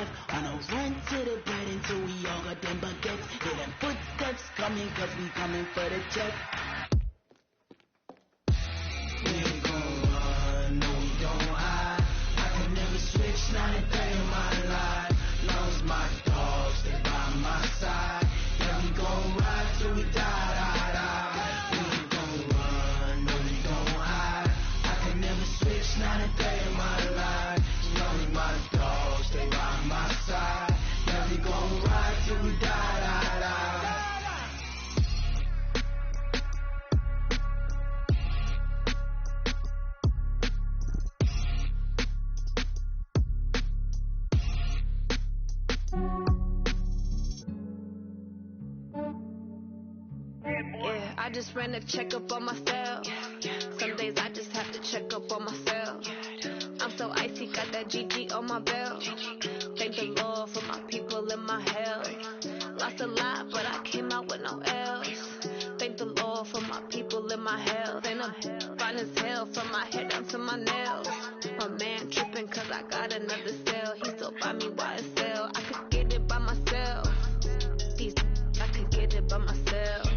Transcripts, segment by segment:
left. On a run to the bread until we all got them baguettes. Hear them footsteps coming, cause we coming for the check. We ain't gon' run, no we don't hide. I can never switch, not a day in my life. Long as my dogs, they by my side. Yeah, we gon' ride till we die. We ain't gon' run, no we don't hide. I can never switch, not a day in my life. Long as my dogs, they by my side. Yeah, we gon' ride till we die. Yeah, I just ran a checkup on myself. Some days I just have to check up on myself. I'm so icy, got that GG on my belt. Thank the Lord for my people in my health. Lost a lot, but I came out with no L's. Thank the Lord for my people in my health. And I'm fine as hell from my head down to my nails. My man tripping cause I got another cell. He still buy me YSL. I could get it by myself. These I could get it by myself.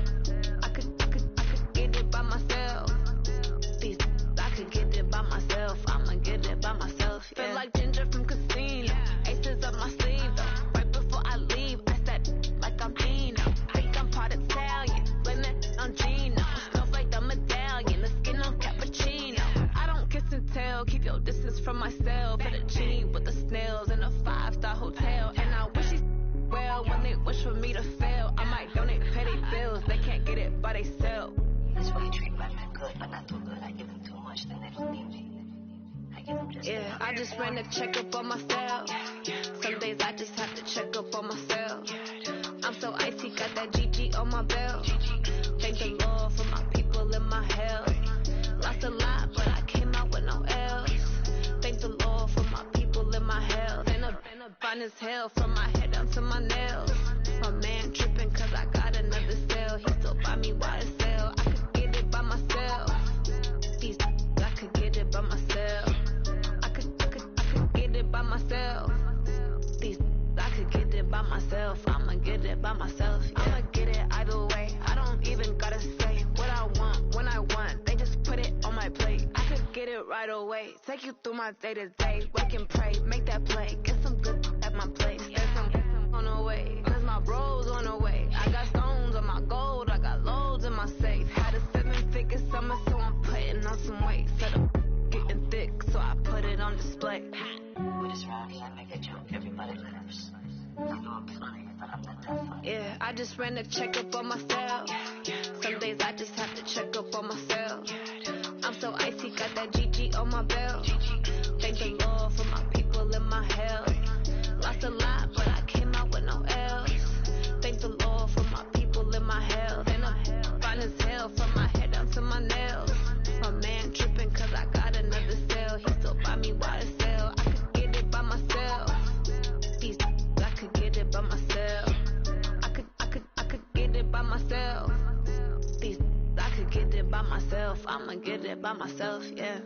I could get it by myself. These I could get it by myself. I'ma get it by myself. Yeah. Feel like Ginger from Casino. Aces up my sleeve though. Right before I leave, I said like I'm Dino. Think I'm part Italian. Blame it on Gino. Snowflake the medallion. The skin on cappuccino. I don't kiss and tell. Keep your distance from myself. At a G with the snails in a 5-star hotel. And I wish he's well when they wish for me to fail. I might donate petty bills. They can't get it by themselves. That's why you treat my men good, but not too good. I give them too much, then they don't need me. I give them just yeah, I just ran a checkup on myself. Some days I just have to check up on myself. I'm so icy, got that GG on my belt. Thank the Lord for my people in my health. Lost a lot, but I came out with no L's. Thank the Lord for my people in my health. And I'm fine as hell from my head down to my nails. My man tripping cause I got another cell. He still buy me YSL. I could get it by myself. These I could get it by myself. I could get it by myself. These I could get it by myself. I'ma get it by myself. Yeah. I'ma get it either way. I don't even gotta say what I want when I want. They just put it on my plate. I could get it right away. Take you through my day to day. Wake and pray, make that play. Get some good at my place. There's some on the way. Cause my bros on the way. I got stones on my gold. I got loads in my safe. Had a 7-figure summer, so I'm putting on some weight. Set up getting thick, so I put it on display. With this round here, I make a joke. Everybody laughs. I know I'm funny, but I'm not that funny. Yeah, I just ran a checkup on myself. Some days I just have to check up on myself. I'm so icy, got that GG on my belt. Thank the Lord for my people in my health. Lost a lot, but I came out with no L's. Thank the Lord for my people in my health. And I'm fine as hell from my head down to my nails. My man tripping cause I got another cell. He still buy me YSL. I could get it by myself. These I could get it by myself. I could get it by myself. These I could get it by myself. I'ma get it by myself, yeah.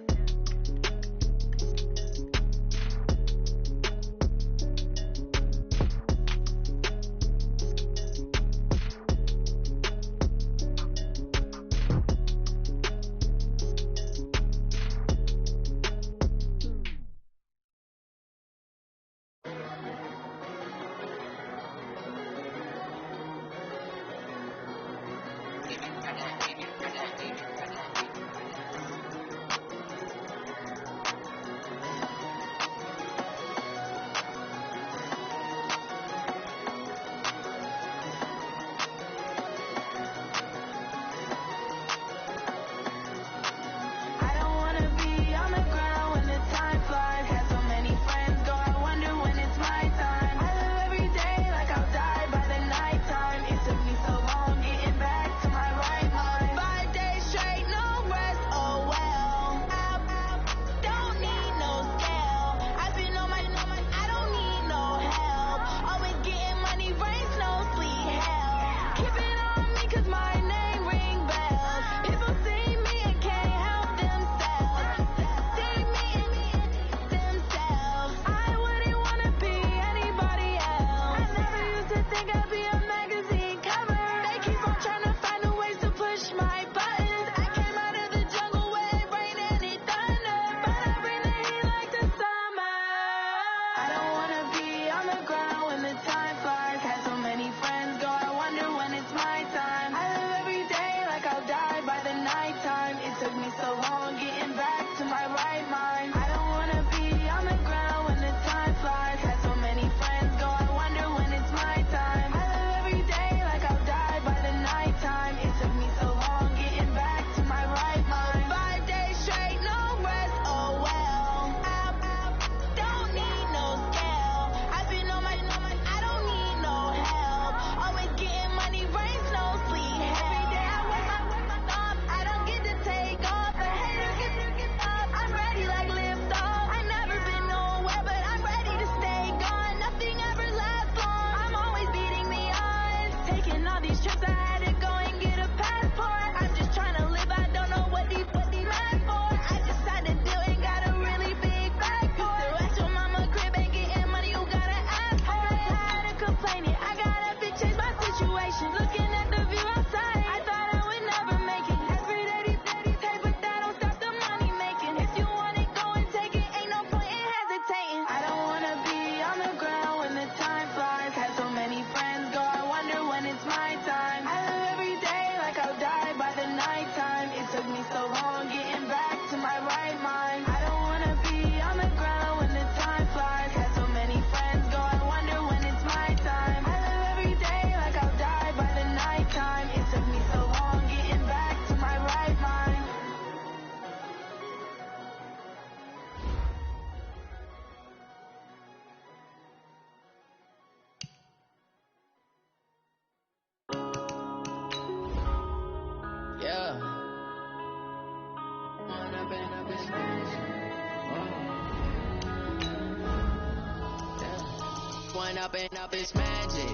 growing up and up is magic.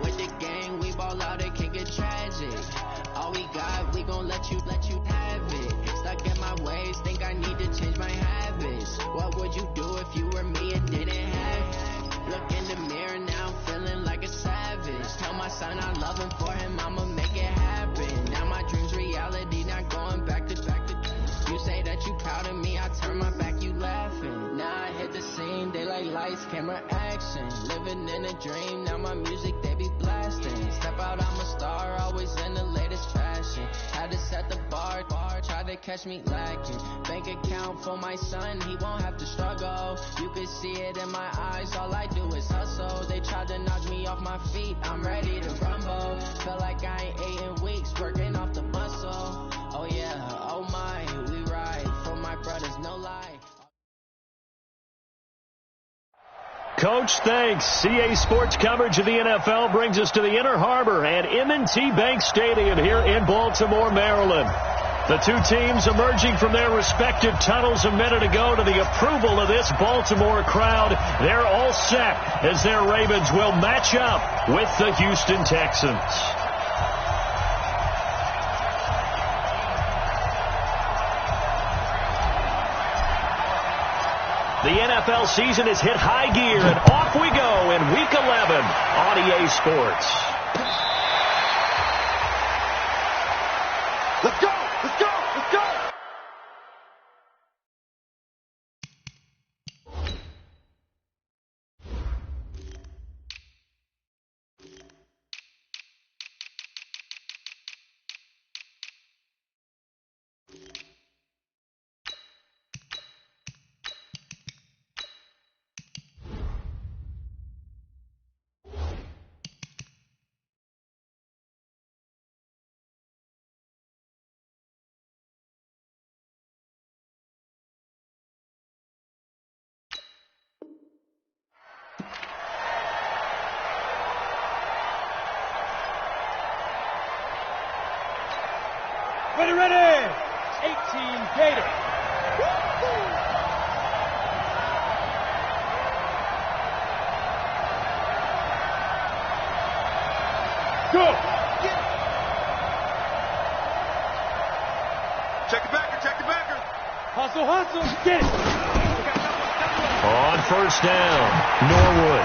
With the gang, we ball out, it can get tragic. All we got, we gon' let you have it. Stuck in my ways, think I need to change my habits. What would you do if you were me and didn't have it? Look in the mirror now, I'm feeling like a savage. Tell my son I love him, for him I'ma make it happen. Now my dream's reality, not going back to. You say that you proud of me, I turn my back, you laughing. Now I hit the scene, they like lights, camera, action. Living in a dream, now my music they be blasting. Step out, I'm a star, always in the latest fashion. Had to set the bar, try to catch me lacking. Bank account for my son, he won't have to struggle. You can see it in my eyes, all I do is hustle. They tried to knock me off my feet, I'm ready to rumble. Feel like I ain't ate in weeks, working off the muscle. Oh yeah, oh my, we ride for my brothers, no lie. Coach, thanks. CA Sports coverage of the NFL brings us to the Inner Harbor and M&T Bank Stadium here in Baltimore, Maryland. The two teams emerging from their respective tunnels a minute ago to the approval of this Baltimore crowd. They're all set as their Ravens will match up with the Houston Texans. The NFL season has hit high gear, and off we go in Week 11 on EA Sports. Let's go! Let's go! Let's go! Ready! 18 Gator. Go! Check the backer! Hustle, get it! On first down, Norwood.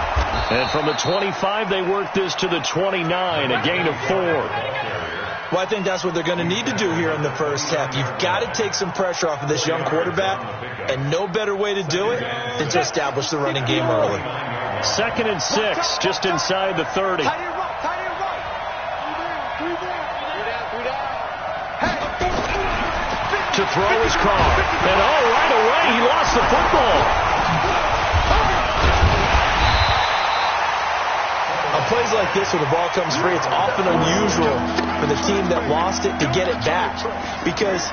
And from the 25, they work this to the 29, a gain of 4. Well, I think that's what they're going to need to do here in the first half. You've got to take some pressure off of this young quarterback, and no better way to do it than to establish the running game early. 2nd and 6, just inside the 30. To throw his car. And right away, he lost the football. On plays like this where the ball comes free, it's often unusual for the team that lost it to get it back. Because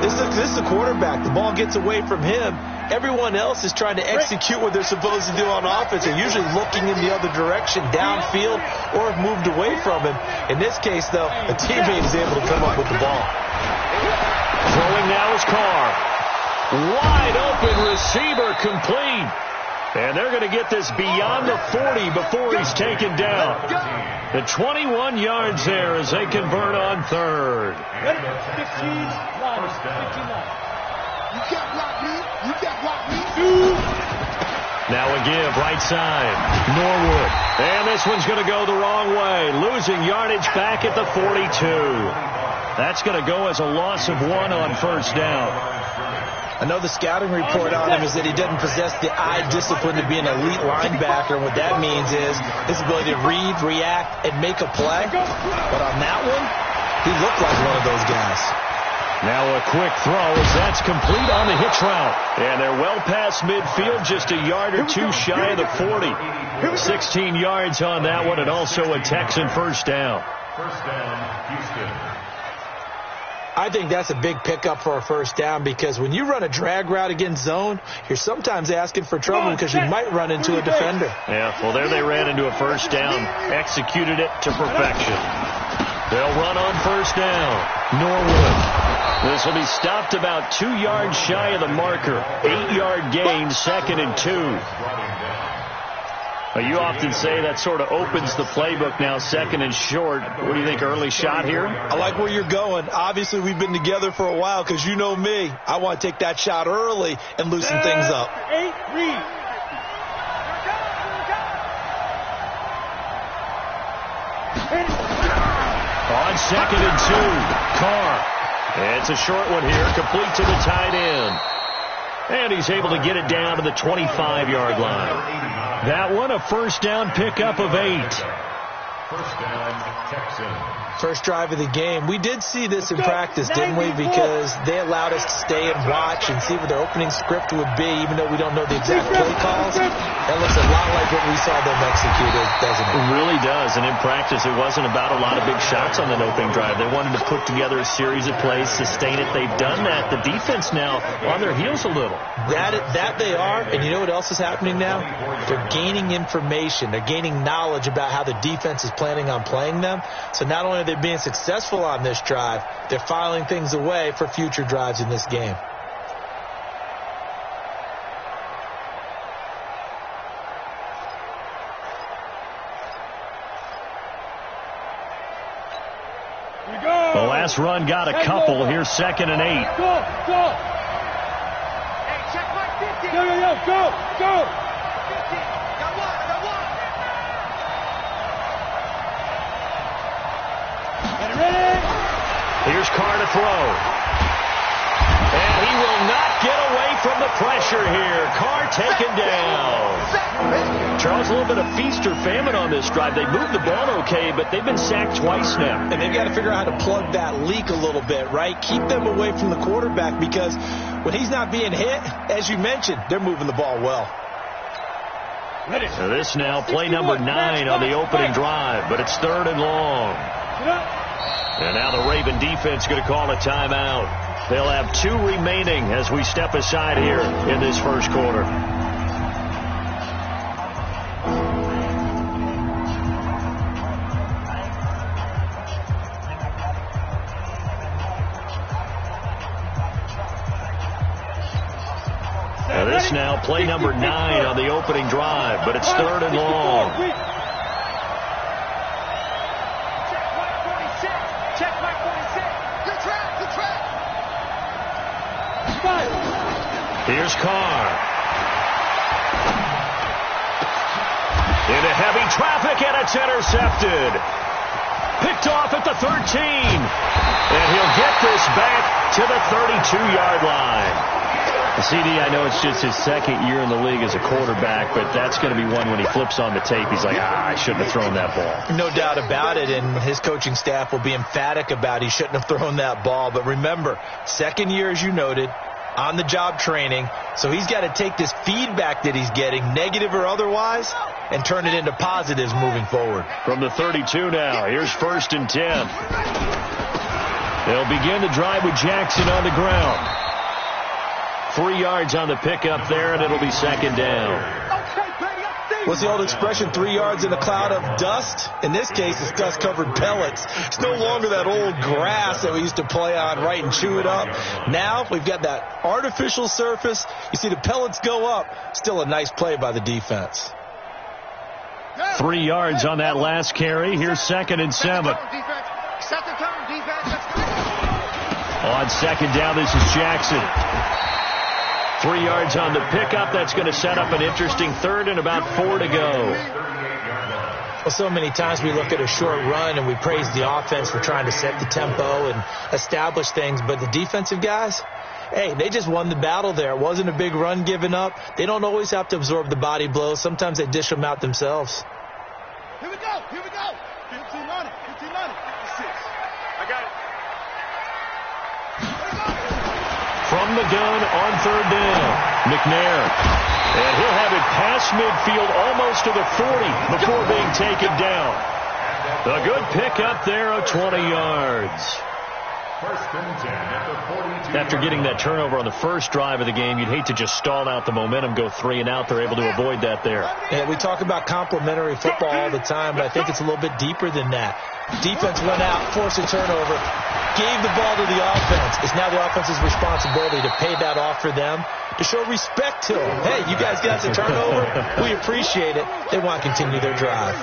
this is a quarterback. The ball gets away from him. Everyone else is trying to execute what they're supposed to do on offense. They're usually looking in the other direction, downfield, or have moved away from him. In this case, though, a teammate is able to come up with the ball. Throwing now is Carr. Wide open receiver, complete. And they're going to get this beyond the 40 before he's taken down. The 21 yards there as they convert on third. 15 line. You can't block me. Now a give, right side. Norwood. And this one's going to go the wrong way. Losing yardage back at the 42. That's going to go as a loss of 1 on first down. I know the scouting report on him is that he doesn't possess the eye discipline to be an elite linebacker. And what that means is his ability to read, react, and make a play. But on that one, he looked like one of those guys. Now a quick throw as that's complete on the hitch route. And they're well past midfield, just a yard or two shy of the 40. 16 yards on that one, and also a Texan first down. First down, Houston. I think that's a big pickup for a first down because when you run a drag route against zone, you're sometimes asking for trouble because you might run into a defender. Yeah, well, there they ran into a first down, executed it to perfection. They'll run on first down. Norwood. This will be stopped about 2 yards shy of the marker. 8-yard gain, 2nd and 2. Well, you often say that sort of opens the playbook now, second and short. What do you think, early shot here? I like where you're going. Obviously, we've been together for a while because you know me. I want to take that shot early and loosen things up. 8, read. On second and 2, Carr. It's a short one here, complete to the tight end. And he's able to get it down to the 25-yard line. That one, a first down pickup of 8. First down, Texans. First drive of the game. We did see this in practice, didn't we? Because they allowed us to stay and watch and see what their opening script would be, even though we don't know the exact play calls. That looks a lot like what we saw them executed, doesn't it? It really does. And in practice, it wasn't about a lot of big shots on that opening drive. They wanted to put together a series of plays, sustain it. They've done that. The defense now on their heels a little. That they are. And you know what else is happening now? They're gaining information. They're gaining knowledge about how the defense is planning on playing them. So not only are they being successful on this drive, they're filing things away for future drives in this game. The last run got a couple. Here's second and 8. Go. Hey, check my 50. Yo, go. Got one. Get it ready. Here's Carr to throw. And he will not get away from the pressure here. Carr taken down. Charles, a little bit of feast or famine on this drive. They moved the ball okay, but they've been sacked twice now. And they've got to figure out how to plug that leak a little bit, right? Keep them away from the quarterback because when he's not being hit, as you mentioned, they're moving the ball well. So this now, play number 9 on the opening drive, but it's third and long. And now the Raven defense going to call a timeout. They'll have 2 remaining as we step aside here in this first quarter. Now this now, play number 9 on the opening drive, but it's third and long. Check my 46. Good track. Here's Carr. Into heavy traffic, and it's intercepted. Picked off at the 13. And he'll get this back to the 32-yard line. CD, I know it's just his second year in the league as a quarterback, but that's going to be one when he flips on the tape. He's like, I shouldn't have thrown that ball. No doubt about it, and his coaching staff will be emphatic about he shouldn't have thrown that ball. But remember, second year, as you noted, on-the-job training, so he's got to take this feedback that he's getting, negative or otherwise, and turn it into positives moving forward. From the 32 now, here's first and 10. They'll begin the drive with Jackson on the ground. 3 yards on the pickup there, and it'll be second down. What's the old expression, 3 yards in a cloud of dust? In this case, it's dust-covered pellets. It's no longer that old grass that we used to play on, right, and chew it up. Now we've got that artificial surface. You see the pellets go up. Still a nice play by the defense. 3 yards on that last carry. Here's second and 7. Set the tone, defense. On second down, this is Jackson. 3 yards on the pickup. That's going to set up an interesting third and about 4 to go. Well, so many times we look at a short run and we praise the offense for trying to set the tempo and establish things, but the defensive guys, hey, they just won the battle there. It wasn't a big run given up. They don't always have to absorb the body blows. Sometimes they dish them out themselves. Here we go. 15 on it. 56. I got it. From the gun on third down, McNair. And he'll have it past midfield almost to the 40 before being taken down. A good pickup there of 20 yards. First and 10 at the 42. After getting that turnover on the first drive of the game, you'd hate to just stall out the momentum, go 3 and out. They're able to avoid that there. Yeah, we talk about complementary football all the time, but I think it's a little bit deeper than that. Defense went out, forced a turnover, gave the ball to the offense. It's now the offense's responsibility to pay that off for them, to show respect to them. Hey, you guys got the turnover. We appreciate it. They want to continue their drive.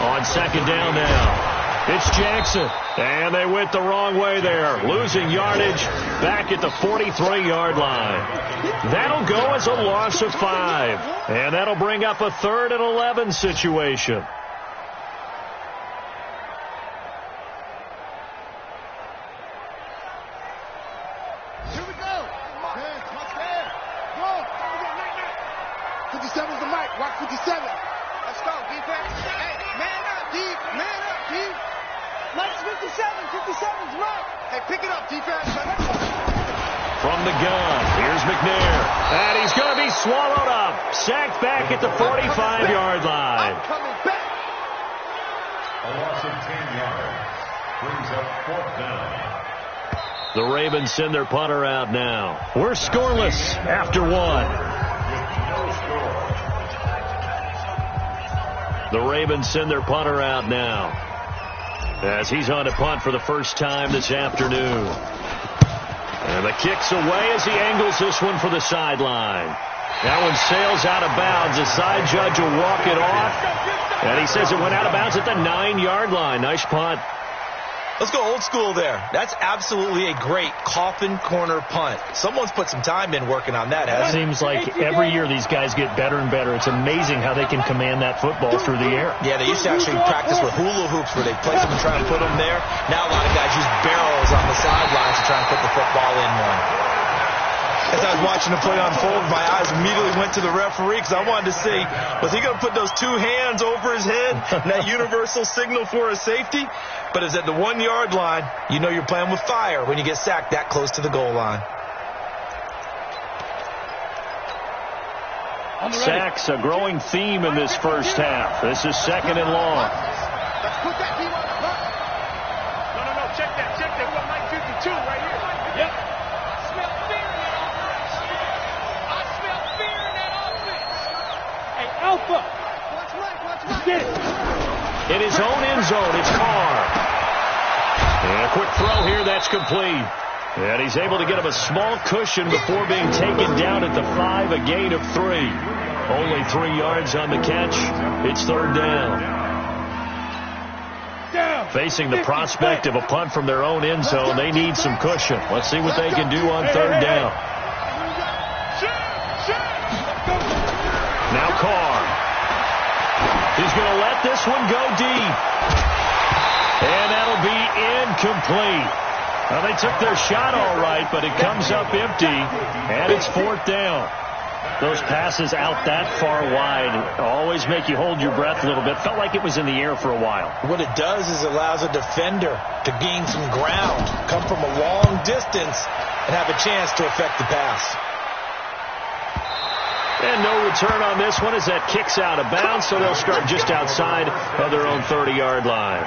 On second down now, it's Jackson. And they went the wrong way there, losing yardage back at the 43-yard line. That'll go as a loss of 5. And that'll bring up a 3rd and 11 situation. Here we go. Watch there. Go. 57's the mic. Watch 57. Let's go, defense. Hey, man up, deep. Man up, deep. Mike's 57. 57's Mike. Hey, pick it up, defense. From the gun, here's McNair. And he's going to be swallowed up. Sacked back at the 45-yard line. I'm coming back. A loss of 10 yards. Brings up 4th down. The Ravens send their punter out now. We're scoreless after 1. The Ravens send their punter out now, as he's on to punt for the first time this afternoon. And the kick's away as he angles this one for the sideline. That one sails out of bounds. The side judge will walk it off. And he says it went out of bounds at the 9-yard line. Nice punt. Let's go old school there. That's absolutely a great coffin corner punt. Someone's put some time in working on that, hasn't it? Seems like every year these guys get better and better. It's amazing how they can command that football through the air. Yeah, they used to actually practice with hula hoops where they place them and try and put them there. Now a lot of guys use barrels on the sidelines to try and put the football in one. As I was watching the play unfold, my eyes immediately went to the referee because I wanted to see, was he going to put those 2 hands over his head and that universal signal for a safety? But it's at the 1-yard line. You know you're playing with fire when you get sacked that close to the goal line. Sacks, a growing theme in this first half. This is 2nd and long. Let's put that team on the clock. No. Check that. What Mike 52 right here. Yep. I smell fear in that offense. Hey, Alpha. Watch Mike. Get it. In his own end zone, it's Carr. And a quick throw here, that's complete. And he's able to get him a small cushion before being taken down at the 5, a gain of 3. Only 3 yards on the catch. It's 3rd down. Facing the prospect of a punt from their own end zone, they need some cushion. Let's see what they can do on 3rd down. Now Carr. He's going to let this one go deep. And that'll be incomplete. Well, they took their shot all right, but it comes up empty, and it's 4th down. Those passes out that far wide always make you hold your breath a little bit. Felt like it was in the air for a while. What it does is it allows a defender to gain some ground, come from a long distance, and have a chance to affect the pass. And no return on this one as that kicks out of bounds, so they'll start just outside of their own 30-yard line.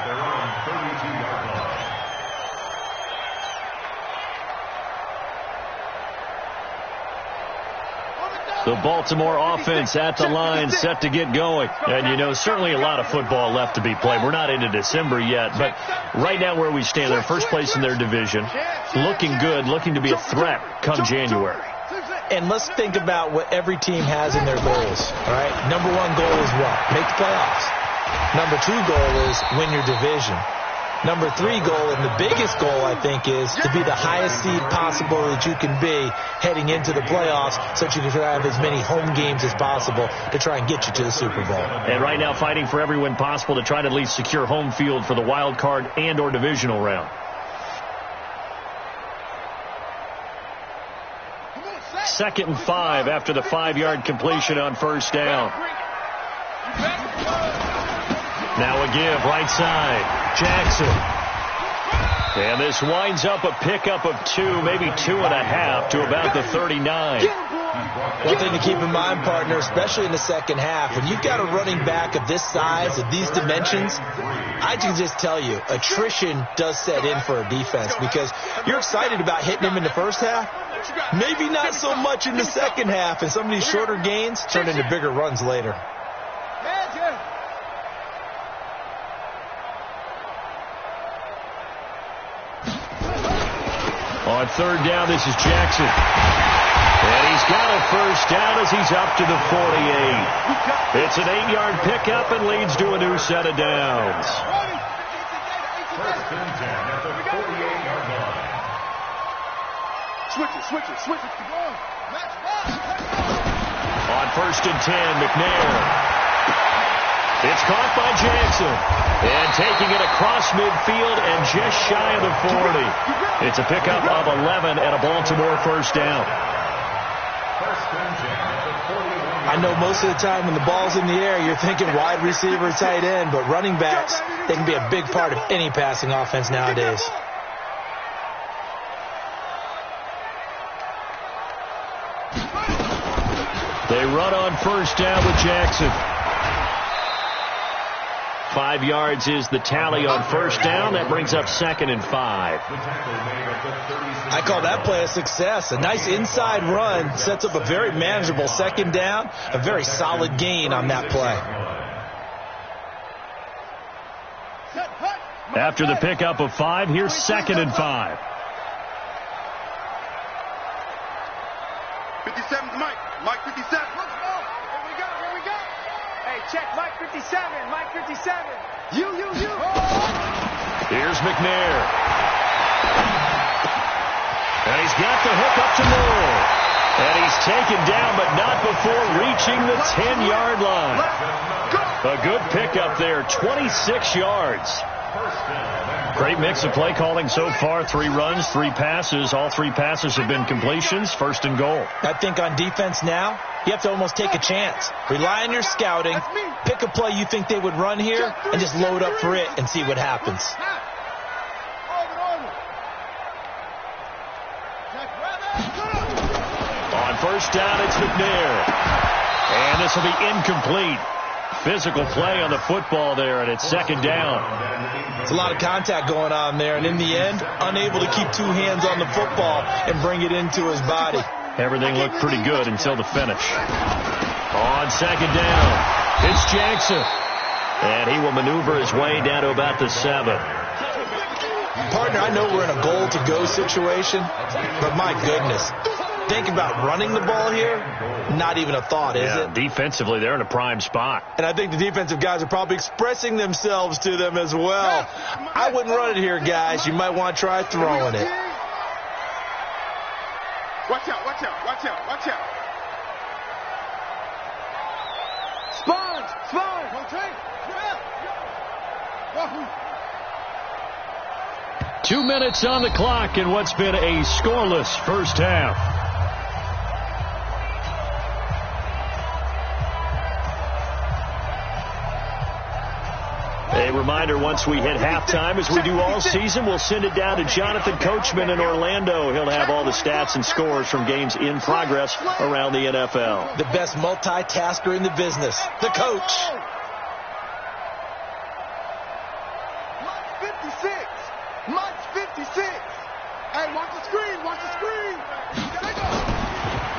The Baltimore offense at the line, set to get going. And, you know, certainly a lot of football left to be played. We're not into December yet, but right now where we stand, they're first place in their division, looking good, looking to be a threat come January. And let's think about what every team has in their goals, all right? Number 1 goal is what? Make the playoffs. Number 2 goal is win your division. Number 3 goal, and the biggest goal, I think, is to be the highest seed possible that you can be heading into the playoffs so that you can have as many home games as possible to try and get you to the Super Bowl. And right now fighting for every win possible to try to at least secure home field for the wild card and or divisional round. 2nd and 5 after the 5-yard completion on 1st down. Now a give, right side. Jackson. And this winds up a pickup of 2, maybe 2.5 to about the 39. One thing to keep in mind, partner, especially in the second half, when you've got a running back of this size, of these dimensions, I can just tell you, attrition does set in for a defense because you're excited about hitting him in the first half. Maybe not so much in the second half, and some of these shorter gains turn into bigger runs later. On third down, this is Jackson. And he's got a first down as he's up to the 48. It's an 8-yard pickup and leads to a new set of downs. First and 10 at the 48-yard line. Switch it. On first and 10, McNair. It's caught by Jackson. And taking it across midfield and just shy of the 40. It's a pickup of 11 and a Baltimore first down. I know most of the time when the ball's in the air, you're thinking wide receiver, tight end, but running backs, they can be a big part of any passing offense nowadays. They run on first down with Jackson. 5 yards is the tally on first down. That brings up 2nd and 5. I call that play a success. A nice inside run sets up a very manageable second down. A very solid gain on that play. After the pickup of 5, here's 2nd and 5. 57's Mike. Mike 57. Here we go. Hey, check Mike 57. Mike 57. You. Here's McNair. And he's got the hook up to Moore. And he's taken down, but not before reaching the 10-yard line. A good pickup there, 26 yards. Great mix of play calling so far. 3 runs, 3 passes. All 3 passes have been completions. 1st and goal. I think on defense now, you have to almost take a chance. Rely on your scouting. Pick a play you think they would run here and just load up for it and see what happens. On first down, it's McNair. And this will be incomplete. Physical play on the football there, and it's 2nd down. It's a lot of contact going on there, and in the end, unable to keep 2 hands on the football and bring it into his body. Everything looked pretty good until the finish. On 2nd down, it's Jackson. And he will maneuver his way down to about the 7. Partner, I know we're in a goal-to-go situation, but my goodness. Think about running the ball here, not even a thought, is it? Defensively, they're in a prime spot. And I think the defensive guys are probably expressing themselves to them as well. I wouldn't run it here, guys. You might want to try throwing it. Watch out. Sponge. 2 minutes on the clock in what's been a scoreless first half. A reminder, once we hit halftime, as we do all season, we'll send it down to Jonathan Coachman in Orlando. He'll have all the stats and scores from games in progress around the NFL. The best multitasker in the business, the coach. Mike's 56. Hey, watch the screen.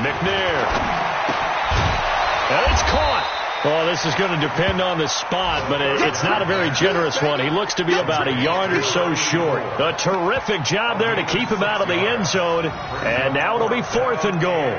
McNair. And it's caught. Oh, this is going to depend on the spot, but it's not a very generous one. He looks to be about a yard or so short. A terrific job there to keep him out of the end zone. And now it'll be 4th and goal.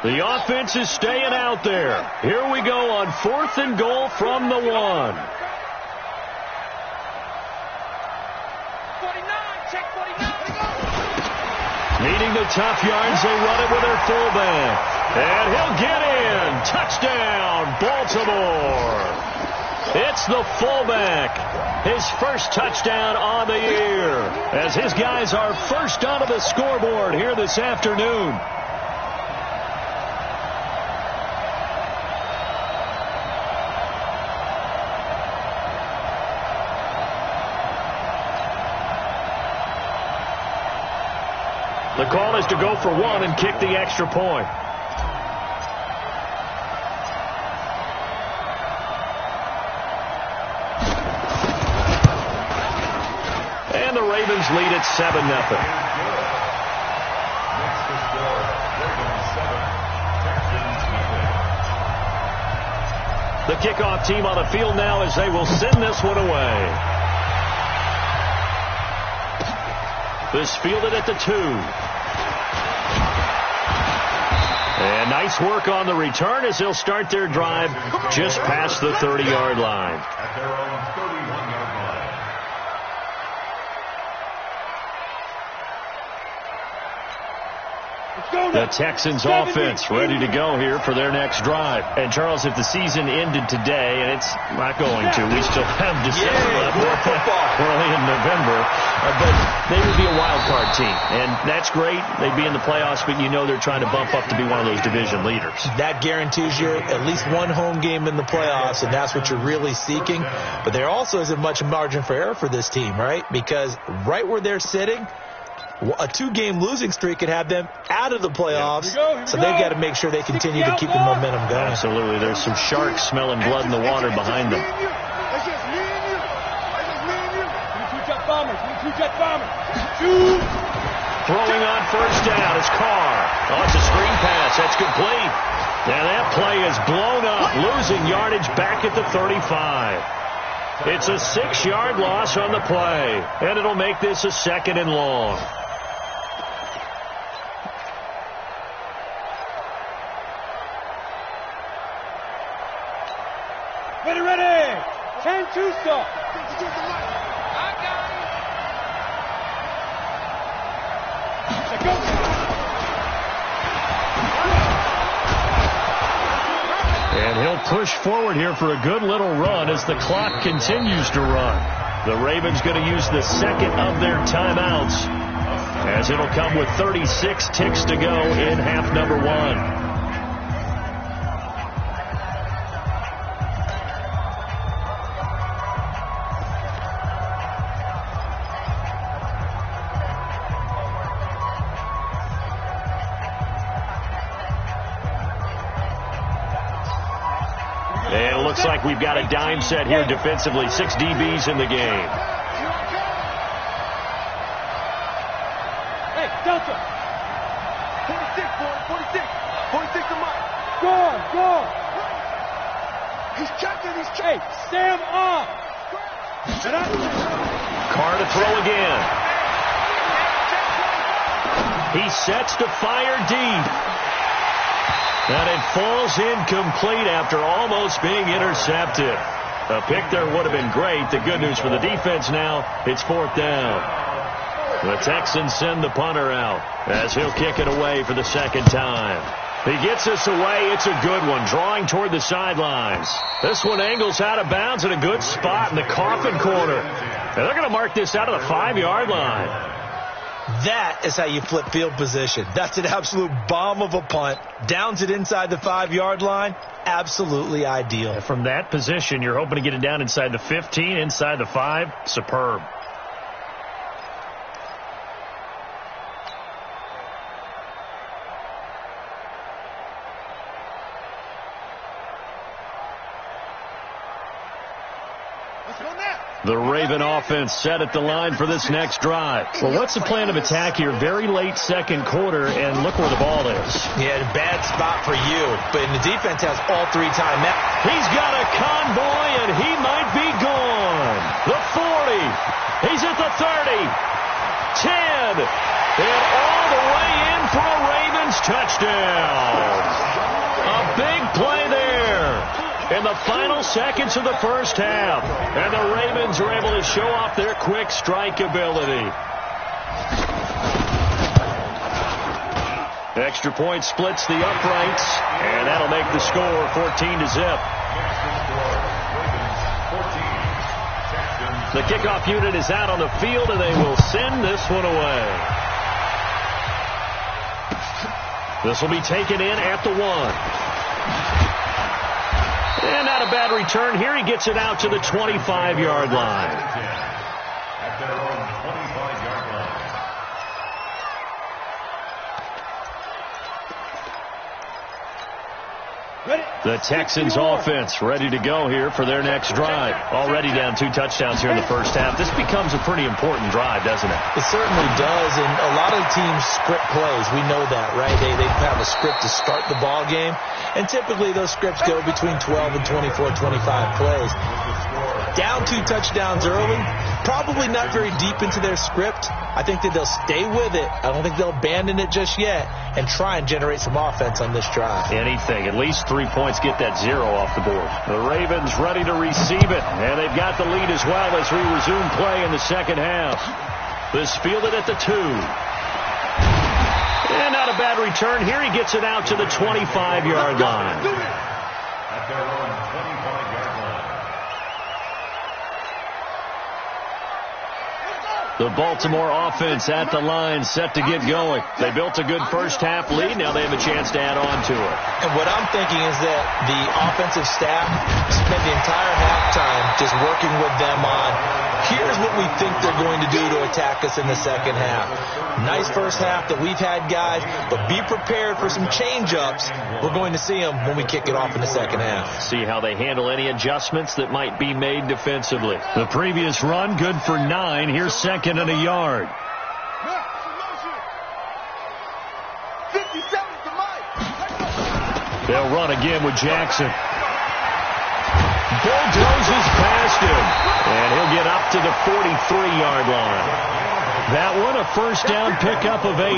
The offense is staying out there. Here we go on 4th and goal from the 1. 49, check 49. Needing the tough yards, they run it with their fullback. And he'll get in. Touchdown, Baltimore. It's the fullback. His first touchdown on the year as his guys are first onto the scoreboard here this afternoon. The call is to go for one and kick the extra point. And the Ravens lead at 7-0. The kickoff team on the field now as they will send this one away. This fielded at the 2. And nice work on the return as they'll start their drive just past the 30-yard line. At their own 31-yard line. The Texans offense ready to go here for their next drive. And, Charles, if the season ended today, and it's not going to, we still have December left. Early in November. But they would be a wild card team. And that's great. They'd be in the playoffs, but you know they're trying to bump up to be one of those division leaders. That guarantees you at least one home game in the playoffs, and that's what you're really seeking. But there also isn't much margin for error for this team, right? Because right where they're sitting, a 2-game losing streak could have them out of the playoffs, so they've got to make sure they continue to keep the momentum going. Absolutely. There's some sharks smelling blood in the water behind them. Throwing on first down is Carr. Oh, it's a screen pass. That's complete. And that play is blown up, losing yardage back at the 35. It's a 6-yard loss on the play, and it'll make this a 2nd and long. Ready. 10-2 stop. And he'll push forward here for a good little run as the clock continues to run. The Ravens going to use the second of their timeouts as it'll come with 36 ticks to go in half number 1. Looks like we've got a dime set here defensively. 6 DBs in the game. Hey, Delta. 46, boy. 46. 46 to Mike. Go. He's checking. Hey, Sam off. Carr to throw again. He sets to fire deep. And it falls incomplete after almost being intercepted. A pick there would have been great. The good news for the defense now, it's 4th down. The Texans send the punter out as he'll kick it away for the 2nd time. He gets us away. It's a good one, drawing toward the sidelines. This one angles out of bounds in a good spot in the coffin corner. And they're going to mark this out of the 5-yard line. That is how you flip field position. That's an absolute bomb of a punt. Downs it inside the 5-yard line. Absolutely ideal. From that position, you're hoping to get it down inside the 15, inside the 5. Superb. The Raven offense set at the line for this next drive. Well, what's the plan of attack here? Very late second quarter, and look where the ball is. Yeah, bad spot for you, but the defense has all 3 timeouts. He's got a convoy, and he might be gone. The 40. He's at the 30. 10. And all the way in for a Ravens touchdown. A big play there in the final seconds of the first half. And the Ravens are able to show off their quick strike ability. Extra point splits the uprights, and that'll make the score 14-0. The kickoff unit is out on the field, and they will send this one away. This will be taken in at the 1. And not a bad return here. He gets it out to the 25-yard line. At their own 25-yard line. The Texans offense ready to go here for their next drive. Already down 2 touchdowns here in the first half. This becomes a pretty important drive, doesn't it? It certainly does, and a lot of teams script plays. We know that, right? They have a script to start the ball game, and typically those scripts go between 12 and 24, 25 plays. Down 2 touchdowns early, probably not very deep into their script. I think that they'll stay with it. I don't think they'll abandon it just yet and try and generate some offense on this drive. Anything. At least 3 points, get that 0 off the board. The Ravens ready to receive it, and they've got the lead as well as we resume play in the second half. This fielded at the 2. And not a bad return here. He gets it out to the 25-yard line. At their own 25-yard line. The Baltimore offense at the line, set to get going. They built a good first-half lead. Now they have a chance to add on to it. And what I'm thinking is that the offensive staff spent the entire halftime just working with them on, here's what we think they're going to do to attack us in the second half. Nice first half that we've had, guys, but be prepared for some change-ups. We're going to see them when we kick it off in the second half. See how they handle any adjustments that might be made defensively. The previous run, good for 9. Here's second and a yard. 57 to Mike. They'll run again with Jackson. Bulldozes past him, and he'll get up to the 43-yard line. That one, a first down pickup of 8.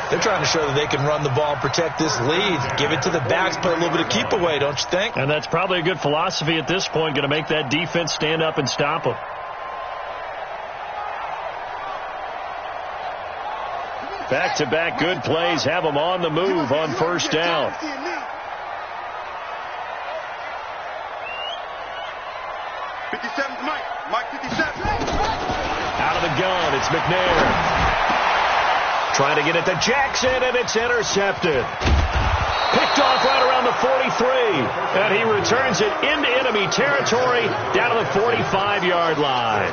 They're trying to show that they can run the ball and protect this lead. Give it to the backs, play a little bit of keep away, don't you think? And that's probably a good philosophy at this point, going to make that defense stand up and stop them. Back-to-back good plays have them on the move on first down. 57's Mike. Mike 57. Out of the gun, it's McNair. Trying to get it to Jackson, and it's intercepted. Picked off right around the 43. And he returns it into enemy territory down to the 45-yard line.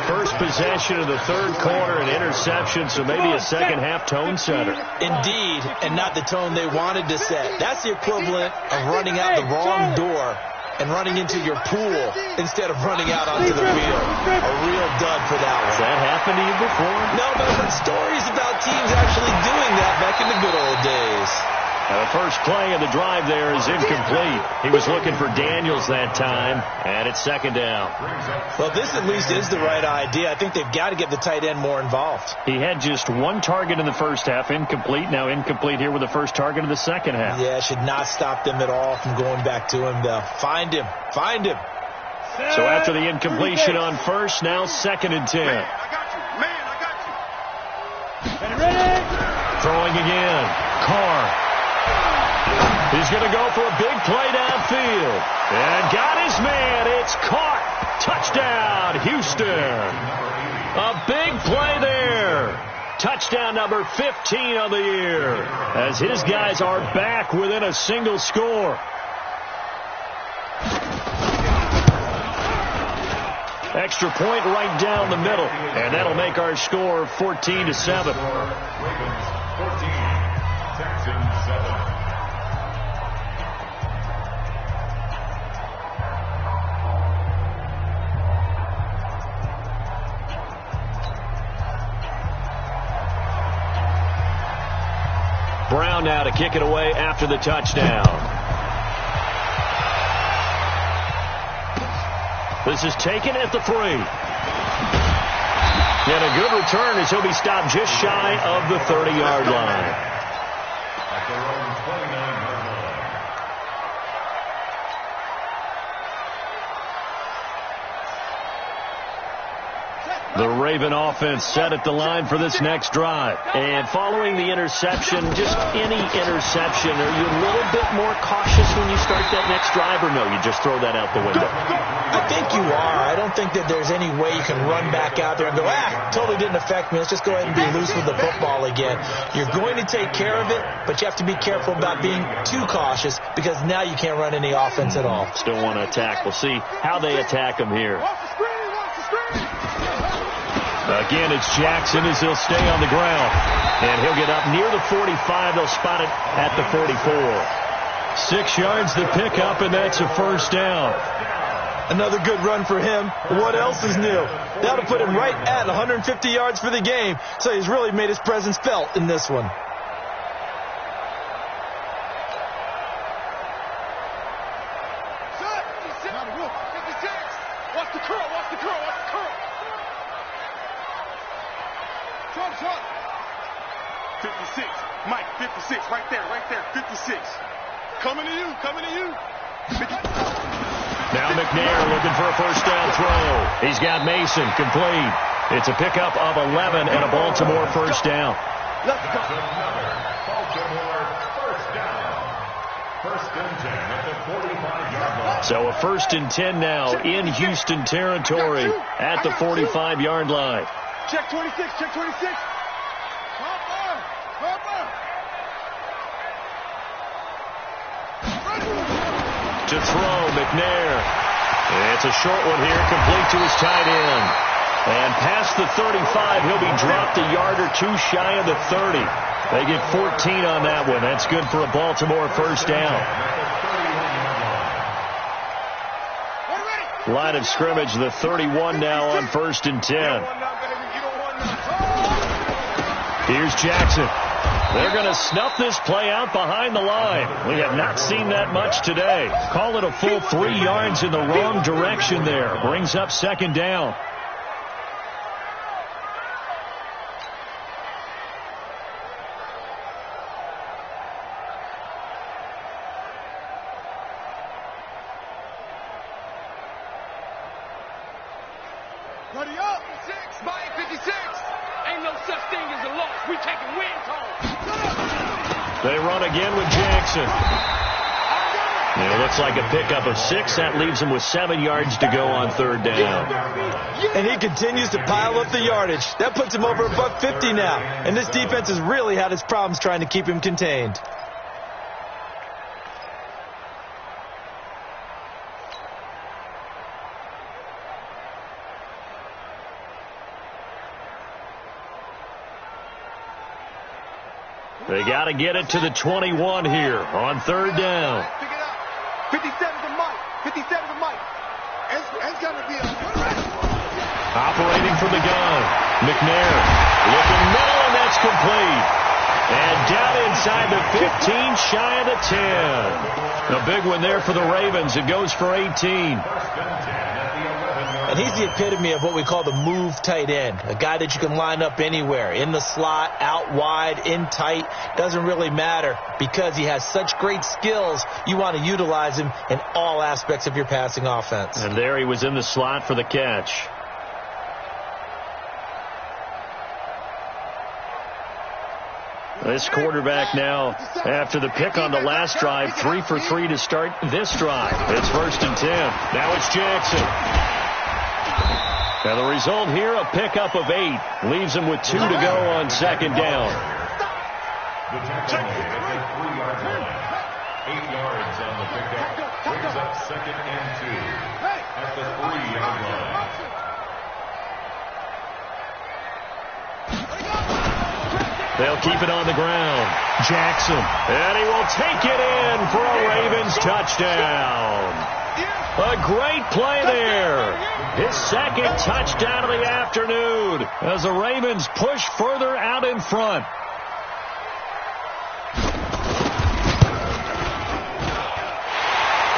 First possession of the third quarter, an interception, so maybe a second-half tone setter. Indeed, and not the tone they wanted to set. That's the equivalent of running out the wrong door and running into your pool instead of running out onto the field. A real dud for that one. Has that happened to you before? No, but I've heard stories about teams actually doing that back in the good old days. Now the first play of the drive there is incomplete. He was looking for Daniels that time, and it's second down. Well, this at least is the right idea. I think they've got to get the tight end more involved. He had just 1 target in the first half, incomplete. Now incomplete here with the first target of the second half. Yeah, should not stop them at all from going back to him, though. Find him. Find him. So after the incompletion on first, now second and 10. Man, I got you. Ready? Throwing again. Carr. He's going to go for a big play downfield. And got his man. It's caught. Touchdown, Houston. A big play there. Touchdown number 15 on the year, as his guys are back within a single score. Extra point right down the middle, and that'll make our score 14-7. Ravens 14, Texans 7. Brown now to kick it away after the touchdown. This is taken at the 3. And a good return as he'll be stopped just shy of the 30-yard line. At their own 29-yard line. The Raven offense set at the line for this next drive. And following the interception, just any interception, are you a little bit more cautious when you start that next drive, or no, you just throw that out the window? I think you are. I don't think that there's any way you can run back out there and go, totally didn't affect me. Let's just go ahead and be loose with the football again. You're going to take care of it, but you have to be careful about being too cautious because now you can't run any offense at all. Still want to attack. We'll see how they attack them here. Again, it's Jackson as he'll stay on the ground. And he'll get up near the 45. They'll spot it at the 44. 6 yards the pickup, and that's a first down. Another good run for him. What else is new? That'll put him right at 150 yards for the game. So he's really made his presence felt in this one. Watch the curl, watch the curl, watch the curl. 56, Mike, 56, right there, 56. Coming to you, coming to you. Now McNair looking for a first down throw. He's got Mason complete. It's a pickup of 11 and a Baltimore first down. Let's go. Baltimore first down. First and 10 at the 45-yard line. So a first and 10 now in Houston territory at the 45-yard line. Check 26, check 26. To throw, McNair. It's a short one here, complete to his tight end. And past the 35, he'll be dropped a yard or two shy of the 30. They get 14 on that one. That's good for a Baltimore first down. Line of scrimmage, the 31 now on first and 10. Here's Jackson. They're going to snuff this play out behind the line. We have not seen that much today. Call it a full 3 yards in the wrong direction there. Brings up second down. Buddy up. 56, Mike, 56. Ain't no such thing as a loss. We taking wins home. They run again with Jackson. It looks like a pickup of 6. That leaves him with 7 yards to go on third down. And he continues to pile up the yardage. That puts him over $150 now. And this defense has really had its problems trying to keep him contained. They got to get it to the 21 here on third down. Pick it up. 57 to Mike. 57 to Mike. It's going to be a... Operating from the gun. McNair looking middle, and that's complete. And down inside the 15, shy of the 10. A big one there for the Ravens. It goes for 18. And he's the epitome of what we call the move tight end. A guy that you can line up anywhere. In the slot, out wide, in tight. Doesn't really matter because he has such great skills. You want to utilize him in all aspects of your passing offense. And there he was in the slot for the catch. This quarterback now, after the pick on the last drive, 3 for 3 to start this drive. It's first and 10. Now it's Jackson. And the result here, a pickup of 8. Leaves him with 2 to go on second down. The tackle made at the 3-yard line. 8 yards on the pickup. Brings up second and 2 at the 3-yard line. They'll keep it on the ground. Jackson. And he will take it in for a Ravens touchdown. A great play there. His second touchdown of the afternoon as the Ravens push further out in front.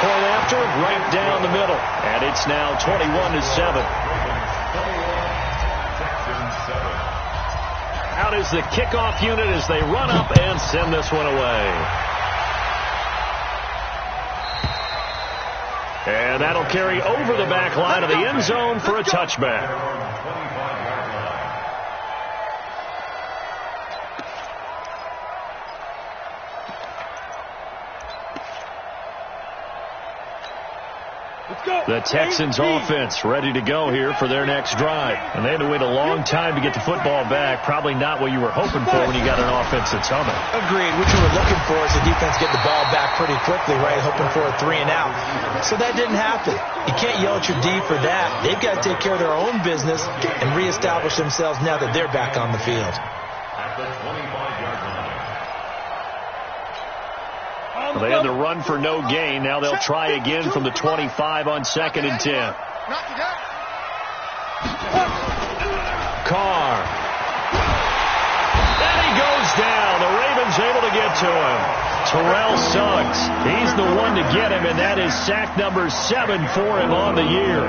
Point after, right down the middle. And it's now 21-7. Out is the kickoff unit as they run up and send this one away. And that'll carry over the back line of the end zone for a touchback. The Texans offense ready to go here for their next drive. And they had to wait a long time to get the football back. Probably not what you were hoping for when you got an offense that's humming. Agreed. What you were looking for is the defense get the ball back pretty quickly, right? Hoping for a 3-and-out. So that didn't happen. You can't yell at your D for that. They've got to take care of their own business and reestablish themselves now that they're back on the field. At the 25-yard line. Well, they had to run for no gain. Now they'll try again from the 25 on 2nd and 10. Carr. And he goes down. The Ravens able to get to him. Terrell Suggs. He's the one to get him, and that is sack number 7 for him on the year.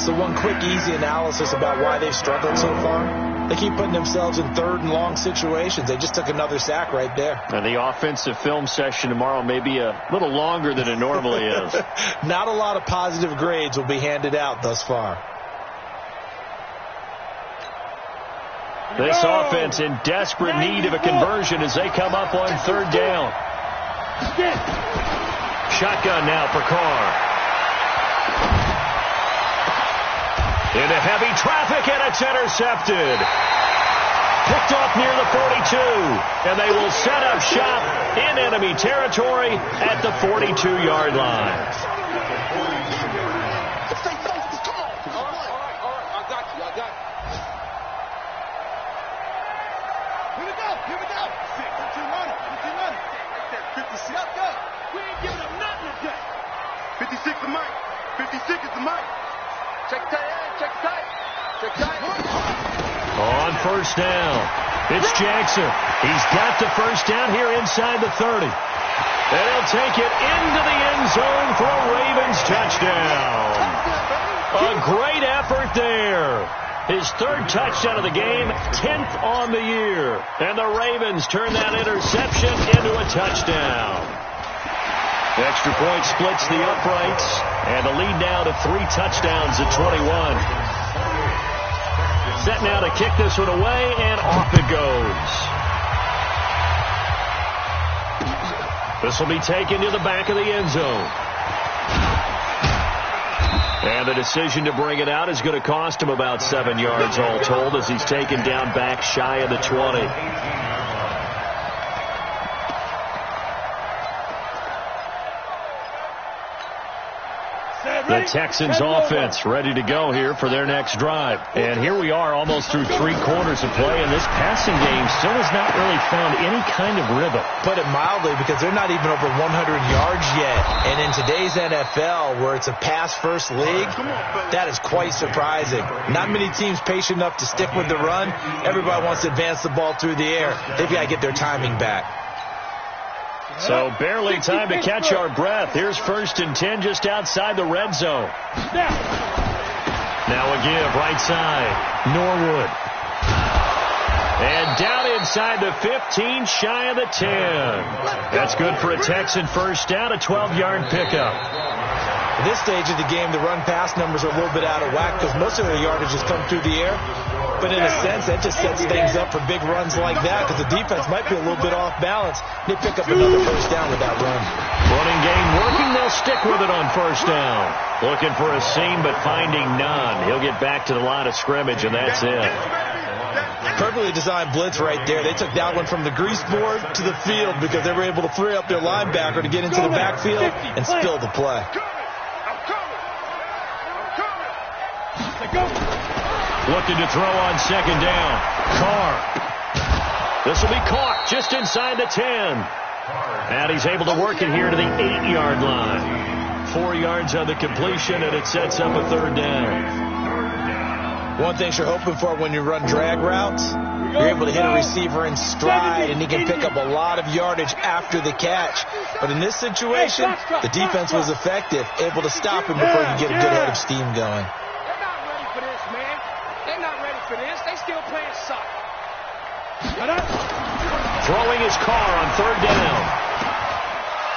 So one quick, easy analysis about why they've struggled so far. They keep putting themselves in 3rd and long situations. They just took another sack right there. And the offensive film session tomorrow may be a little longer than it normally is. Not a lot of positive grades will be handed out thus far. This offense in desperate need of a conversion as they come up on 3rd down. Shotgun now for Carr. Into heavy traffic, and it's intercepted. Picked off near the 42, and they will set up shop in enemy territory at the 42-yard line. Here we go. 56. We ain't giving up nothing today. 56 is Mike. 56 is the Mike. Check tight. On 1st down, it's Jackson. He's got the 1st down here inside the 30. And he'll take it into the end zone for a Ravens touchdown. A great effort there. His 3rd touchdown of the game, 10th on the year. And the Ravens turn that interception into a touchdown. The extra point splits the uprights, and the lead now to 3 touchdowns at 21. Set now to kick this one away, and off it goes. This will be taken to the back of the end zone. And the decision to bring it out is going to cost him about 7 yards all told as he's taken down back shy of the 20. The Texans offense ready to go here for their next drive. And here we are almost through 3 quarters of play, and this passing game still has not really found any kind of rhythm. Put it mildly, because they're not even over 100 yards yet. And in today's NFL, where it's a pass-first league, that is quite surprising. Not many teams patient enough to stick with the run. Everybody wants to advance the ball through the air. They've got to get their timing back. So barely time to catch our breath. Here's 1st and 10 just outside the red zone. Now a give right side. Norwood. And down inside the 15, shy of the 10. That's good for a Texan 1st down, a 12-yard pickup. At this stage of the game, the run-pass numbers are a little bit out of whack because most of their yardage has come through the air. But in a sense, that just sets things up for big runs like that because the defense might be a little bit off balance. They pick up another 1st down with that run. Running game working. They'll stick with it on 1st down. Looking for a seam, but finding none. He'll get back to the line of scrimmage, and that's it. Perfectly designed blitz right there. They took that one from the grease board to the field because they were able to free up their linebacker to get into the backfield and spill the play. Looking to throw on 2nd down. Carr. This will be caught just inside the 10. And he's able to work it here to the 8-yard line. 4 yards on the completion, and it sets up a 3rd down. One thing you're hoping for when you run drag routes, you're able to hit a receiver in stride, and he can pick up a lot of yardage after the catch. But in this situation, the defense was effective, able to stop him before you get a good head of steam going. They still playing soccer. Throwing his Carr on 3rd down.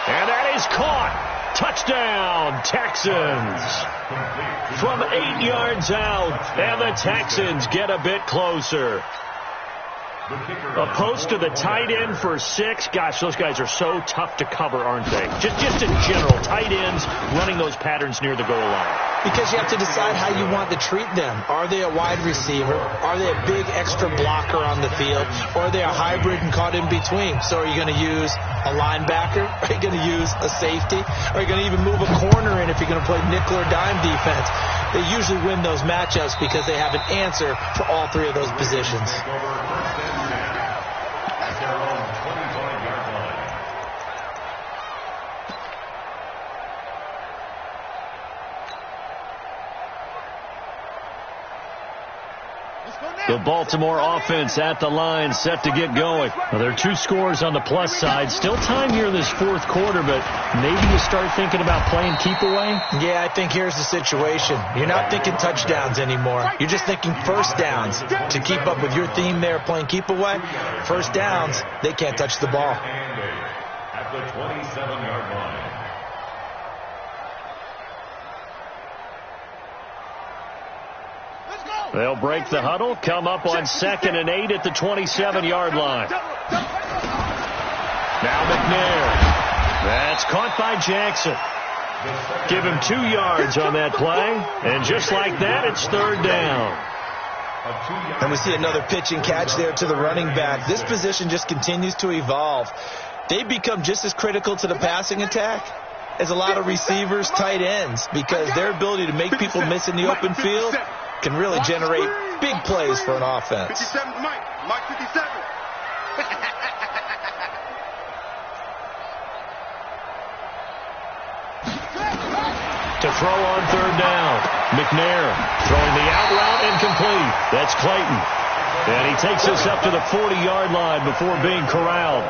And that is caught. Touchdown, Texans. From 8 yards out, and the Texans get a bit closer. Opposed to the tight end for 6. Gosh, those guys are so tough to cover, aren't they? Just in general, tight ends running those patterns near the goal line. Because you have to decide how you want to treat them. Are they a wide receiver? Are they a big extra blocker on the field? Or are they a hybrid and caught in between? So are you going to use a linebacker? Are you going to use a safety? Are you going to even move a corner in if you're going to play nickel or dime defense? They usually win those matchups because they have an answer for all 3 of those positions. The Baltimore offense at the line, set to get going. Well, there are 2 scores on the plus side. Still time here in this 4th quarter, but maybe you start thinking about playing keep away? Yeah, I think here's the situation. You're not thinking touchdowns anymore. You're just thinking first downs. To keep up with your theme there, playing keep away, first downs, they can't touch the ball. At the 27-yard line. They'll break the huddle, come up on 2nd and 8 at the 27-yard line. Now McNair. That's caught by Jackson. Give him 2 yards on that play, and just like that, it's 3rd down. And we see another pitch and catch there to the running back. This position just continues to evolve. They become just as critical to the passing attack as a lot of receivers, tight ends, because their ability to make people miss in the open field can really generate big plays for an offense. 57, Mike 57. To throw on 3rd down. McNair throwing the out route incomplete. That's Clayton. And he takes us up to the 40-yard line before being corralled.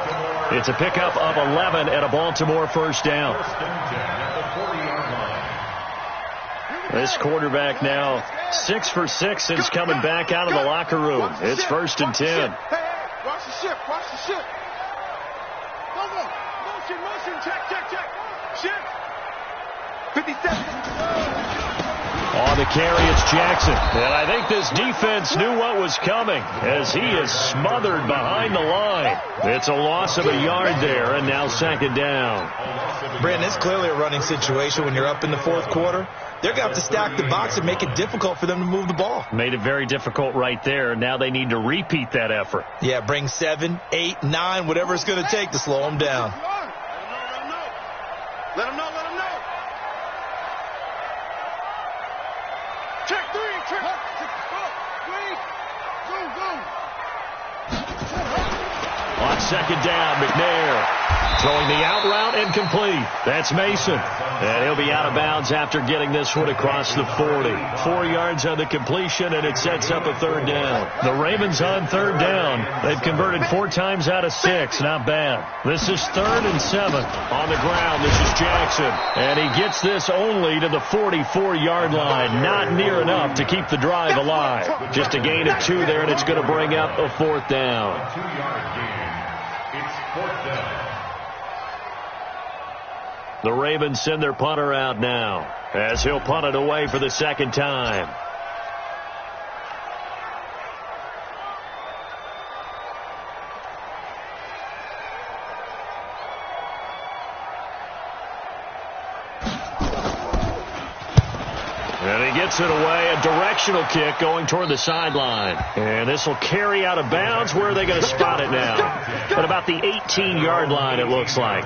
It's a pickup of 11 at a Baltimore first down. This quarterback now 6 for 6 since coming back out of the locker room. It's 1st and 10. Hey, watch the ship, watch the ship. Go. Motion, check. Ship. 57. On the carry, it's Jackson. And I think this defense knew what was coming as he is smothered behind the line. It's a loss of a yard there, and now 2nd down. Brandon, it's clearly a running situation when you're up in the 4th quarter. They're going to have to stack the box and make it difficult for them to move the ball. Made it very difficult right there. Now they need to repeat that effort. Yeah, bring 7, 8, 9, whatever it's going to take to slow them down. Let them know. Check 3. On 2nd down, McNair throwing the out route incomplete. That's Mason. And he'll be out of bounds after getting this one across the 40. 4 yards on the completion, and it sets up a 3rd down. The Ravens on 3rd down. They've converted 4 times out of 6. Not bad. This is 3rd and 7. On the ground, this is Jackson. And he gets this only to the 44-yard line. Not near enough to keep the drive alive. Just a gain of 2 there, and it's going to bring up a 4th down. 2-yard gain. It's 4th down. The Ravens send their punter out now as he'll punt it away for the 2nd time. And he gets it away, a directional kick going toward the sideline. And this will carry out of bounds. Where are they going to spot it now? At about the 18-yard line, it looks like.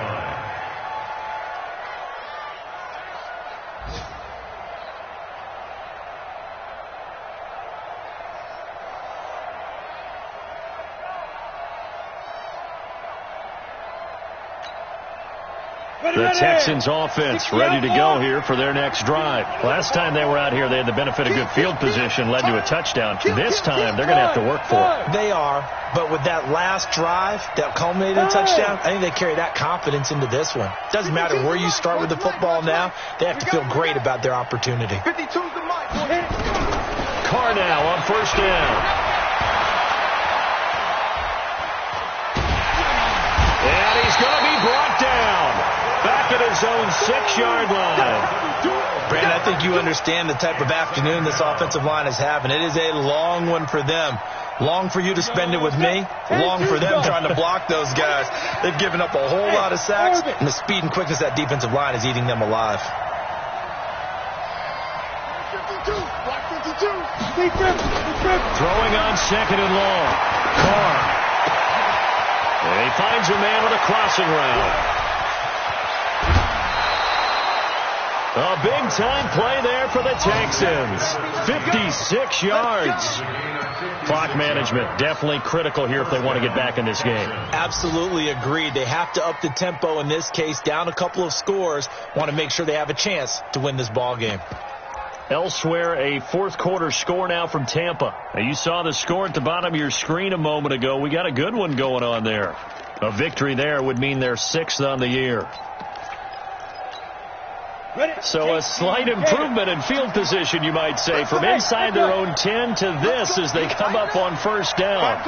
The Texans offense ready to go here for their next drive. Last time they were out here, they had the benefit of good field position, led to a touchdown. This time, they're going to have to work for it. They are, but with that last drive that culminated in a touchdown, I think they carry that confidence into this one. Doesn't matter where you start with the football now, they have to feel great about their opportunity. 52's the mic. Carr now on 1st down. And he's going to be brought down. back at his own 6-yard line. Brandon, I think you understand the type of afternoon this offensive line is having. It is a long one for them. Long for you to spend it with me. Long for them trying to block those guys. They've given up a whole lot of sacks, and the speed and quickness of that defensive line is eating them alive. 52, block 52. Throwing on 2nd and long. Carr. And he finds a man with a crossing route. A big-time play there for the Texans. 56 yards. Clock management definitely critical here if they want to get back in this game. Absolutely agreed. They have to up the tempo in this case, down a couple of scores. Want to make sure they have a chance to win this ball game. Elsewhere, a fourth-quarter score now from Tampa. Now, you saw the score at the bottom of your screen a moment ago. We got a good one going on there. A victory there would mean they're 6th on the year. So a slight improvement in field position, you might say, from inside their own 10 to this as they come up on first down.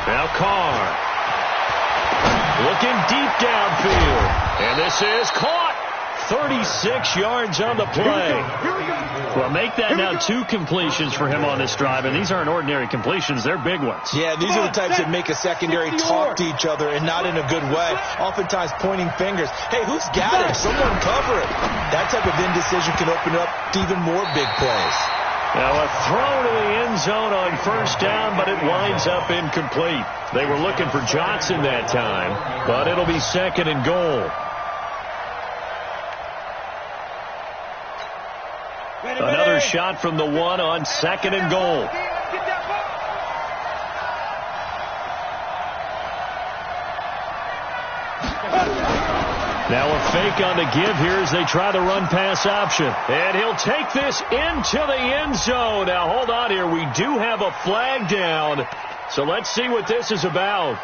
Now Carr looking deep downfield. And this is caught. 36 yards on the play. Well, make that now 2 completions for him on this drive, and these aren't ordinary completions. They're big ones. Yeah, these are the types that make a secondary talk to each other and not in a good way. Oftentimes pointing fingers. Hey, who's got it? Someone cover it. That type of indecision can open up to even more big plays. Now a throw to the end zone on first down, but it winds up incomplete. They were looking for Johnson that time, but it'll be 2nd and goal. Another shot from the 1 on 2nd and goal. Now a fake on the give here as they try the run-pass option. And he'll take this into the end zone. Now hold on here. We do have a flag down. So let's see what this is about.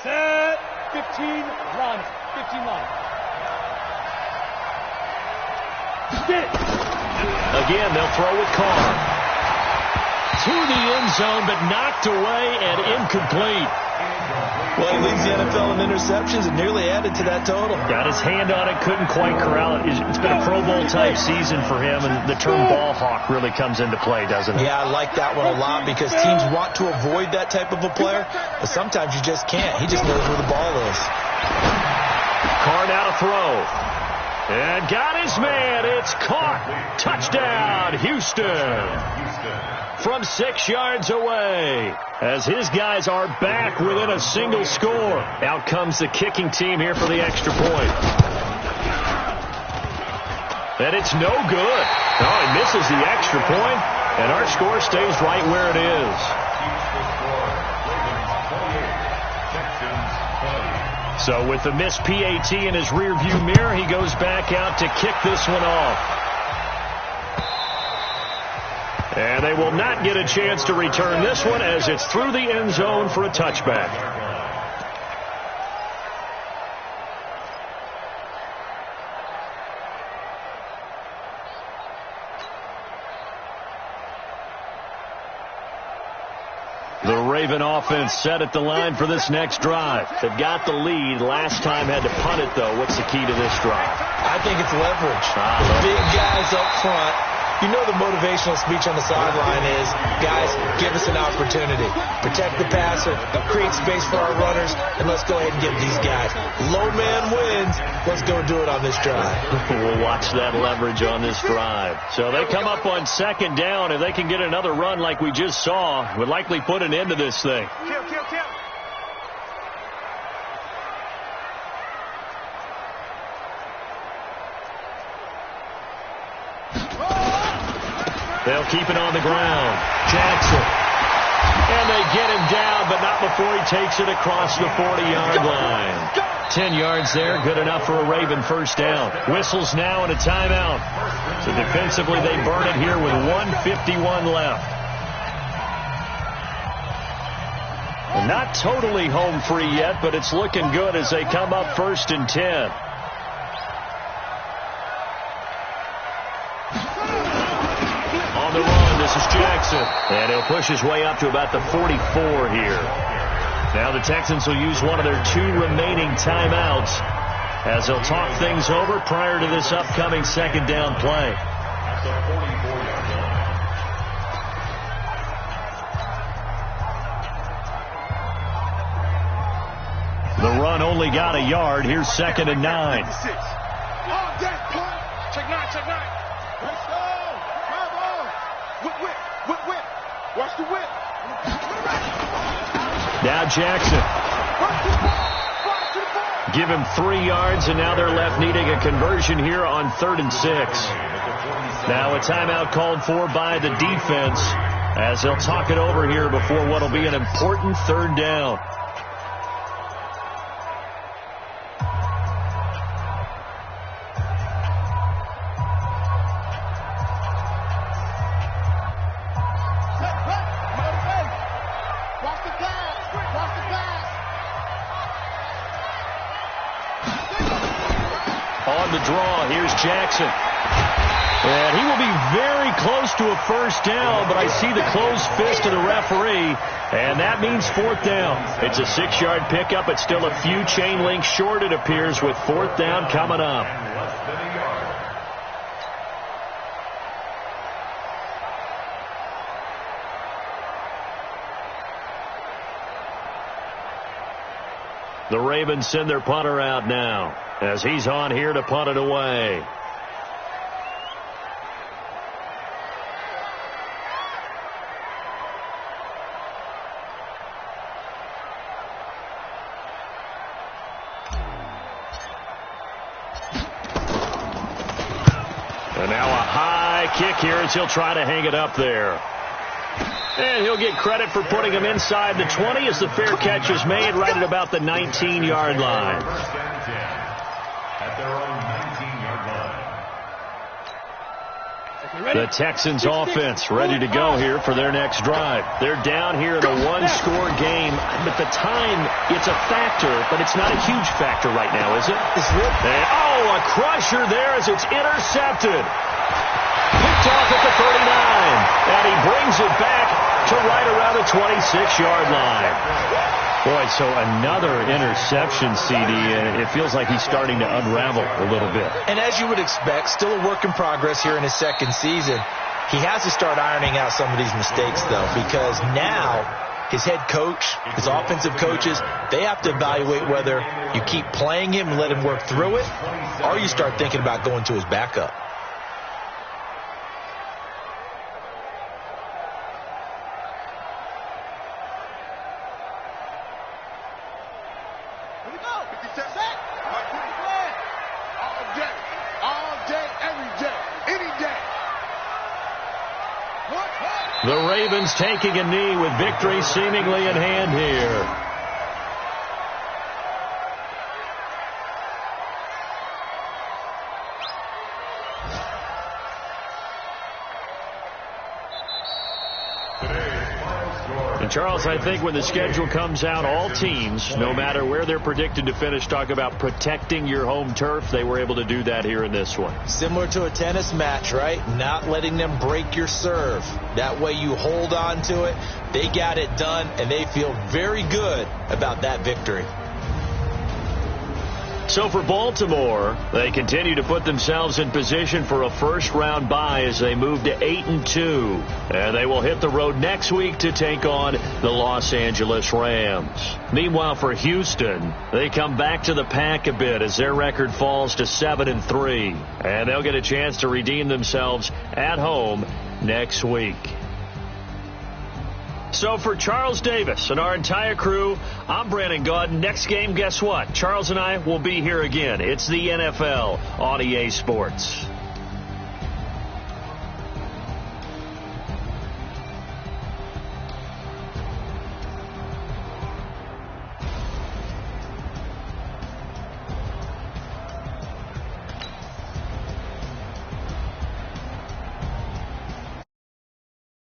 Set. 15 line. 15 line. Get it. Again, they'll throw with Carr. To the end zone, but knocked away and incomplete. Well, he leads the NFL in interceptions and nearly added to that total. Got his hand on it, couldn't quite corral it. It's been a Pro Bowl type season for him, and the term ball hawk really comes into play, doesn't it? Yeah, I like that one a lot because teams want to avoid that type of a player, but sometimes you just can't. He just knows where the ball is. Carr now to throw. And got his man. It's caught. Touchdown, Houston. From 6 yards away. As his guys are back within a single score. Out comes the kicking team here for the extra point. And it's no good. Oh, he misses the extra point, and our score stays right where it is. So with the missed PAT in his rearview mirror, he goes back out to kick this one off. And they will not get a chance to return this one as it's through the end zone for a touchback. The Raven offense set at the line for this next drive. They've got the lead. Last time had to punt it, though. What's the key to this drive? I think it's leverage. The big guys up front. You know the motivational speech on the sideline is, guys, give us an opportunity. Protect the passer, create space for our runners, and let's go ahead and get these guys. Low man wins. Let's go do it on this drive. We'll watch that leverage on this drive. So they come up on second down. If they can get another run like we just saw, would likely put an end to this thing. Kill. They'll keep it on the ground. Jackson. And they get him down, but not before he takes it across the 40-yard line. 10 yards there, good enough for a Raven first down. Whistles now and a timeout. So defensively, they burn it here with 1:51 left. And Not totally home free yet, but it's looking good as they come up 1st and 10. On the run, this is Jackson. And he'll push his way up to about the 44 here. Now the Texans will use one of their 2 remaining timeouts as they'll talk things over prior to this upcoming 2nd down play. At the 44-yard line. The run only got a yard. Here's 2nd and 9. Check 9, check 9. Let's go. Whip. Watch the whip. Now Jackson. Give him 3 yards, and now they're left needing a conversion here on 3rd and 6. Now a timeout called for by the defense as they'll talk it over here before what will be an important 3rd down. Jackson. And he will be very close to a 1st down, but I see the closed fist of the referee, and that means 4th down. It's a 6-yard pickup. It's still a few chain links short, it appears, with 4th down coming up. The Ravens send their punter out now as he's on here to punt it away. And now a high kick here as he'll try to hang it up there. And he'll get credit for putting him inside the 20 as the fair catch is made right at about the 19-yard line. At their own 19-yard line. The Texans offense ready to go here for their next drive. They're down here in a 1-score game. But the time, it's a factor, but it's not a huge factor right now, is it? And, a crusher there as it's intercepted. Picked off at the 39, and he brings it back to right around the 26-yard line. Boy, so another interception, CD, and it feels like he's starting to unravel a little bit. And as you would expect, still a work in progress here in his 2nd season. He has to start ironing out some of these mistakes, though, because now his head coach, his offensive coaches, they have to evaluate whether you keep playing him and let him work through it, or you start thinking about going to his backup. The Ravens taking a knee with victory seemingly in hand here. And Charles, I think when the schedule comes out, all teams, no matter where they're predicted to finish, talk about protecting your home turf. They were able to do that here in this one. Similar to a tennis match, right? Not letting them break your serve. That way you hold on to it. They got it done, and they feel very good about that victory. So for Baltimore, they continue to put themselves in position for a first-round bye as they move to 8-2. And they will hit the road next week to take on the Los Angeles Rams. Meanwhile, for Houston, they come back to the pack a bit as their record falls to 7-3. And they'll get a chance to redeem themselves at home next week. So for Charles Davis and our entire crew, I'm Brandon Gaudin. Next game, guess what? Charles and I will be here again. It's the NFL on EA Sports.